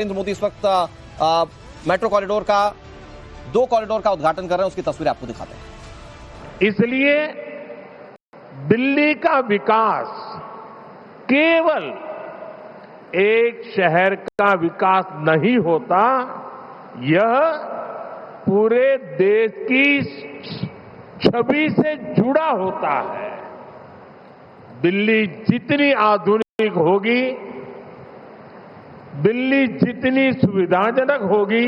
नरेंद्र मोदी इस वक्त metro corridor का 2 कॉरिडोर का उद्घाटन कर रहे हैं। उसकी तस्वीरें आपको दिखाते हैं। इसलिए दिल्ली का विकास केवल एक शहर का विकास नहीं होता, यह पूरे देश की छवि से जुड़ा होता है। दिल्ली जितनी आधुनिक होगी, दिल्ली जितनी सुविधाजनक होगी,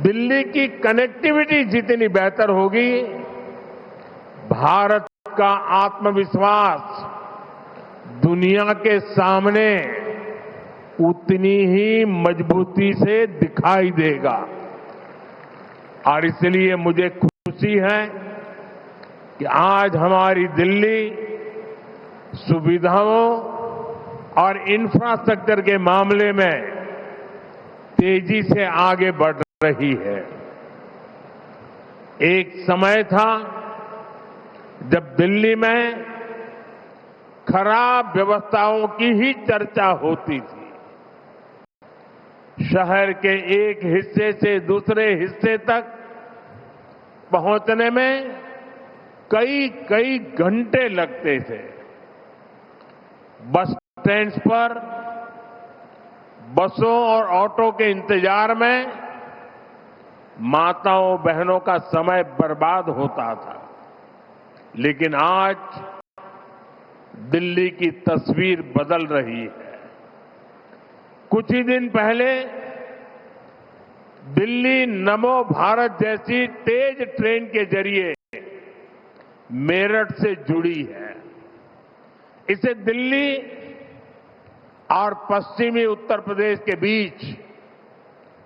दिल्ली की कनेक्टिविटी जितनी बेहतर होगी, भारत का आत्मविश्वास दुनिया के सामने उतनी ही मजबूती से दिखाई देगा। और इसलिए मुझे खुशी है कि आज हमारी दिल्ली सुविधाओं और इंफ्रास्ट्रक्चर के मामले में तेजी से आगे बढ़ रही है। एक समय था जब दिल्ली में खराब व्यवस्थाओं की ही चर्चा होती थी। शहर के एक हिस्से से दूसरे हिस्से तक पहुंचने में कई घंटे लगते थे। बस स्टैंड्स पर बसों और ऑटो के इंतजार में माताओं बहनों का समय बर्बाद होता था। लेकिन आज दिल्ली की तस्वीर बदल रही है। कुछ ही दिन पहले दिल्ली नमो भारत जैसी तेज ट्रेन के जरिए मेरठ से जुड़ी है। इसे दिल्ली और पश्चिमी उत्तर प्रदेश के बीच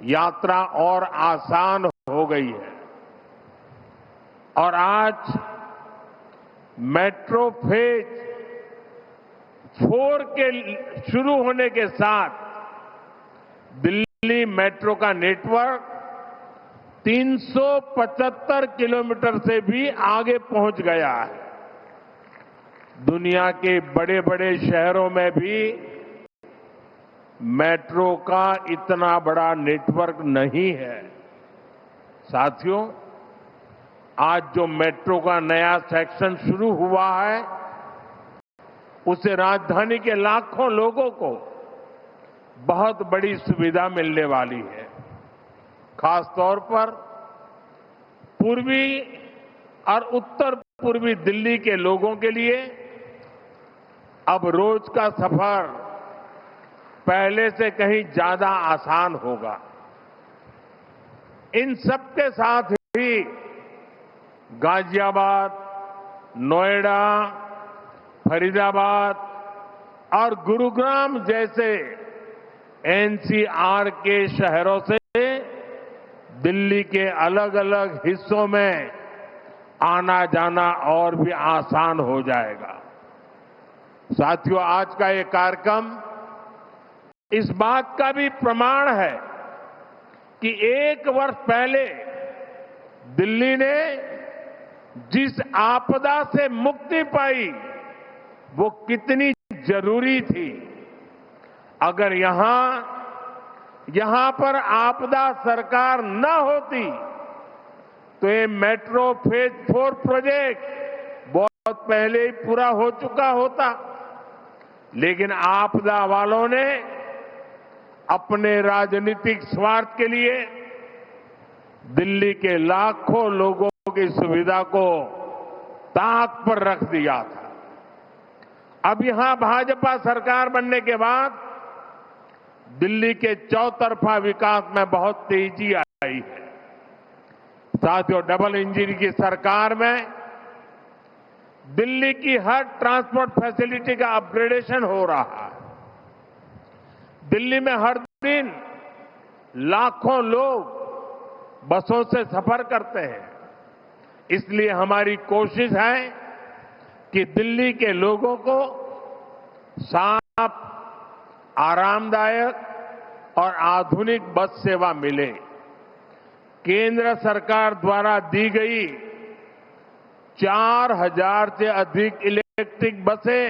यात्रा और आसान हो गई है। और आज मेट्रो फेज 4 के शुरू होने के साथ दिल्ली मेट्रो का नेटवर्क 375 किलोमीटर से भी आगे पहुंच गया है। दुनिया के बड़े बड़े शहरों में भी मेट्रो का इतना बड़ा नेटवर्क नहीं है। साथियों, आज जो मेट्रो का नया सेक्शन शुरू हुआ है, उससे राजधानी के लाखों लोगों को बहुत बड़ी सुविधा मिलने वाली है। खासतौर पर पूर्वी और उत्तर पूर्वी दिल्ली के लोगों के लिए अब रोज का सफर पहले से कहीं ज्यादा आसान होगा। इन सबके साथ ही गाजियाबाद, नोएडा, फरीदाबाद और गुरुग्राम जैसे एनसीआर के शहरों से दिल्ली के अलग अलग हिस्सों में आना जाना और भी आसान हो जाएगा। साथियों, आज का ये कार्यक्रम इस बात का भी प्रमाण है कि 1 वर्ष पहले दिल्ली ने जिस आपदा से मुक्ति पाई वो कितनी जरूरी थी। अगर यहां पर आपदा सरकार न होती तो ये मेट्रो फेज 4 प्रोजेक्ट बहुत पहले ही पूरा हो चुका होता। लेकिन आपदा वालों ने अपने राजनीतिक स्वार्थ के लिए दिल्ली के लाखों लोगों की सुविधा को ताक पर रख दिया था। अब यहां भाजपा सरकार बनने के बाद दिल्ली के चौतरफा विकास में बहुत तेजी आई है। साथियों, डबल इंजन की सरकार में दिल्ली की हर ट्रांसपोर्ट फैसिलिटी का अपग्रेडेशन हो रहा है। दिल्ली में हर दिन लाखों लोग बसों से सफर करते हैं। इसलिए हमारी कोशिश है कि दिल्ली के लोगों को साफ, आरामदायक और आधुनिक बस सेवा मिले। केंद्र सरकार द्वारा दी गई 4000 से अधिक इलेक्ट्रिक बसें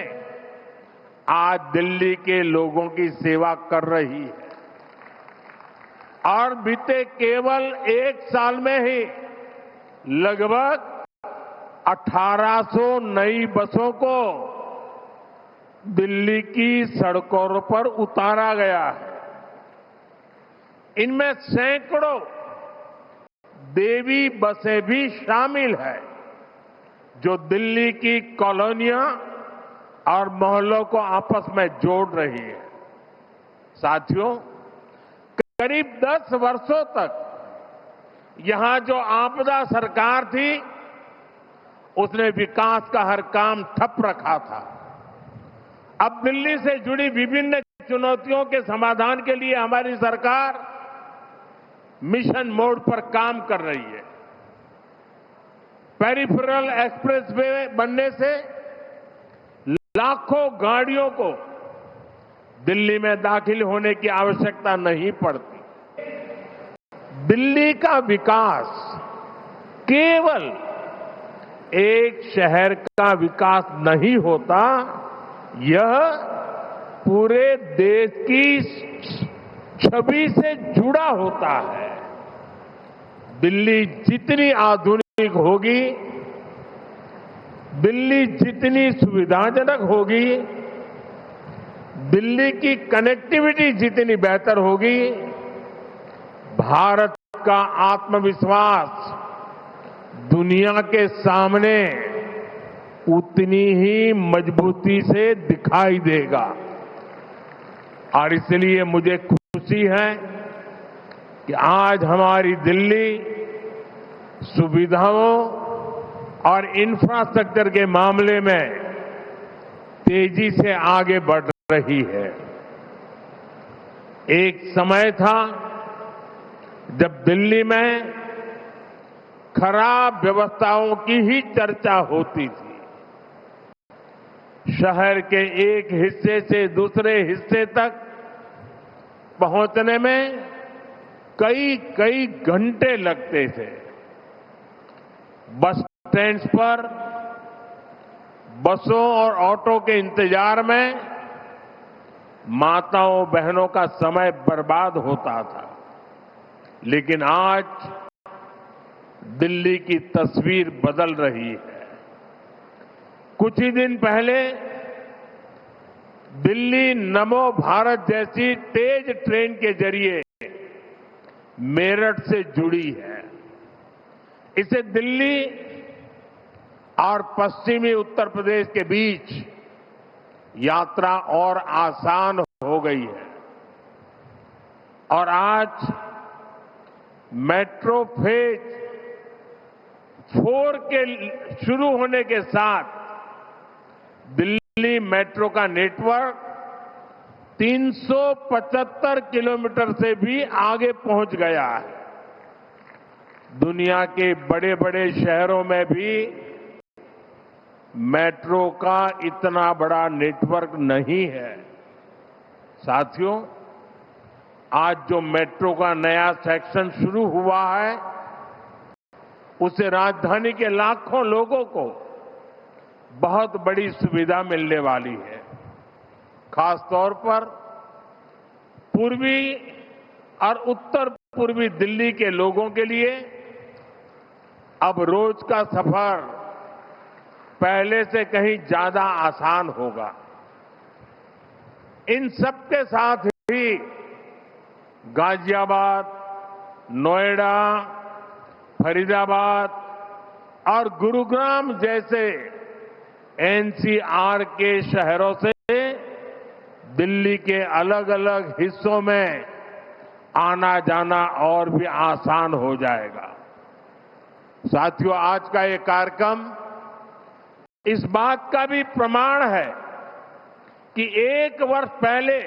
आज दिल्ली के लोगों की सेवा कर रही है। और बीते केवल 1 साल में ही लगभग 1800 नई बसों को दिल्ली की सड़कों पर उतारा गया है। इनमें सैकड़ों देवी बसें भी शामिल है, जो दिल्ली की कॉलोनियां और मोहल्लों को आपस में जोड़ रही है। साथियों, करीब 10 वर्षों तक यहां जो आपदा सरकार थी, उसने विकास का हर काम ठप रखा था। अब दिल्ली से जुड़ी विभिन्न चुनौतियों के समाधान के लिए हमारी सरकार मिशन मोड पर काम कर रही है। पेरिफेरल एक्सप्रेसवे बनने से लाखों गाड़ियों को दिल्ली में दाखिल होने की आवश्यकता नहीं पड़ती। दिल्ली का विकास केवल एक शहर का विकास नहीं होता, यह पूरे देश की छवि से जुड़ा होता है। दिल्ली जितनी आधुनिक होगी, दिल्ली जितनी सुविधाजनक होगी, दिल्ली की कनेक्टिविटी जितनी बेहतर होगी, भारत का आत्मविश्वास दुनिया के सामने उतनी ही मजबूती से दिखाई देगा। और इसलिए मुझे खुशी है कि आज हमारी दिल्ली सुविधाओं और इंफ्रास्ट्रक्चर के मामले में तेजी से आगे बढ़ रही है। एक समय था जब दिल्ली में खराब व्यवस्थाओं की ही चर्चा होती थी। शहर के एक हिस्से से दूसरे हिस्से तक पहुंचने में कई घंटे लगते थे। बस स्टैंड्स पर बसों और ऑटो के इंतजार में माताओं बहनों का समय बर्बाद होता था। लेकिन आज दिल्ली की तस्वीर बदल रही है। कुछ ही दिन पहले दिल्ली नमो भारत जैसी तेज ट्रेन के जरिए मेरठ से जुड़ी है। इससे दिल्ली और पश्चिमी उत्तर प्रदेश के बीच यात्रा और आसान हो गई है। और आज मेट्रो फेज 4 के शुरू होने के साथ दिल्ली मेट्रो का नेटवर्क 375 किलोमीटर से भी आगे पहुंच गया है। दुनिया के बड़े बड़े शहरों में भी मेट्रो का इतना बड़ा नेटवर्क नहीं है। साथियों, आज जो मेट्रो का नया सेक्शन शुरू हुआ है, उससे राजधानी के लाखों लोगों को बहुत बड़ी सुविधा मिलने वाली है। खासतौर पर पूर्वी और उत्तर पूर्वी दिल्ली के लोगों के लिए अब रोज का सफर पहले से कहीं ज्यादा आसान होगा। इन सबके साथ ही गाजियाबाद, नोएडा, फरीदाबाद और गुरुग्राम जैसे एनसीआर के शहरों से दिल्ली के अलग अलग हिस्सों में आना जाना और भी आसान हो जाएगा। साथियों, आज का ये कार्यक्रम इस बात का भी प्रमाण है कि 1 वर्ष पहले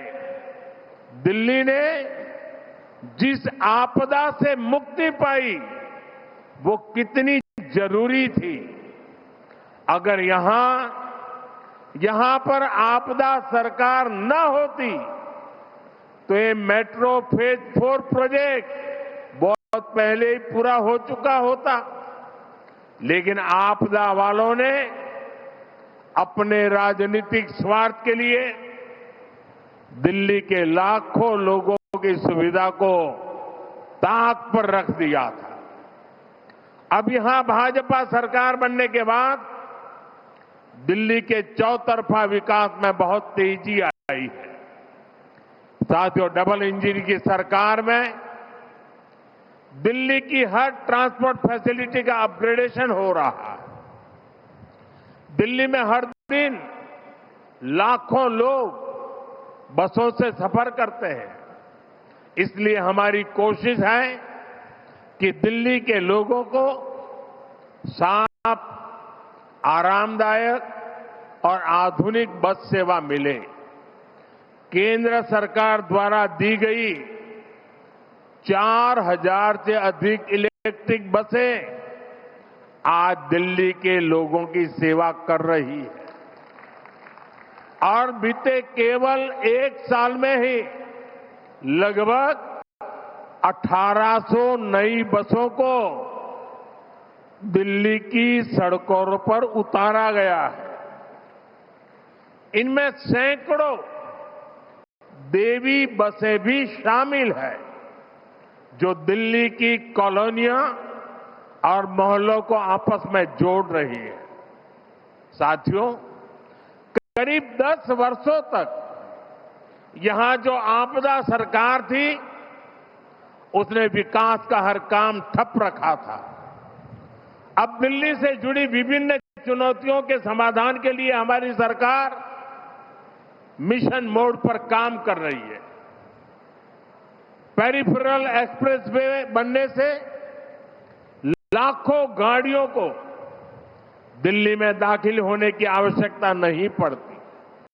दिल्ली ने जिस आपदा से मुक्ति पाई, वो कितनी जरूरी थी। अगर यहां पर आपदा सरकार न होती तो ये मेट्रो फेज 4 प्रोजेक्ट बहुत पहले ही पूरा हो चुका होता। लेकिन आपदा वालों ने अपने राजनीतिक स्वार्थ के लिए दिल्ली के लाखों लोगों की सुविधा को ताक पर रख दिया था। अब यहां भाजपा सरकार बनने के बाद दिल्ली के चौतरफा विकास में बहुत तेजी आई है। साथियों, डबल इंजन की सरकार में दिल्ली की हर ट्रांसपोर्ट फैसिलिटी का अपग्रेडेशन हो रहा है। दिल्ली में हर दिन लाखों लोग बसों से सफर करते हैं। इसलिए हमारी कोशिश है कि दिल्ली के लोगों को साफ, आरामदायक और आधुनिक बस सेवा मिले। केंद्र सरकार द्वारा दी गई 4000 से अधिक इलेक्ट्रिक बसें आज दिल्ली के लोगों की सेवा कर रही है और बीते केवल 1 साल में ही लगभग 1800 नई बसों को दिल्ली की सड़कों पर उतारा गया है। इनमें सैकड़ों देवी बसें भी शामिल है, जो दिल्ली की कॉलोनियां और मोहल्लों को आपस में जोड़ रही है। साथियों, करीब 10 वर्षों तक यहां जो आपदा सरकार थी, उसने विकास का हर काम ठप रखा था। अब दिल्ली से जुड़ी विभिन्न चुनौतियों के समाधान के लिए हमारी सरकार मिशन मोड पर काम कर रही है। पेरिफेरल एक्सप्रेसवे बनने से लाखों गाड़ियों को दिल्ली में दाखिल होने की आवश्यकता नहीं पड़ती।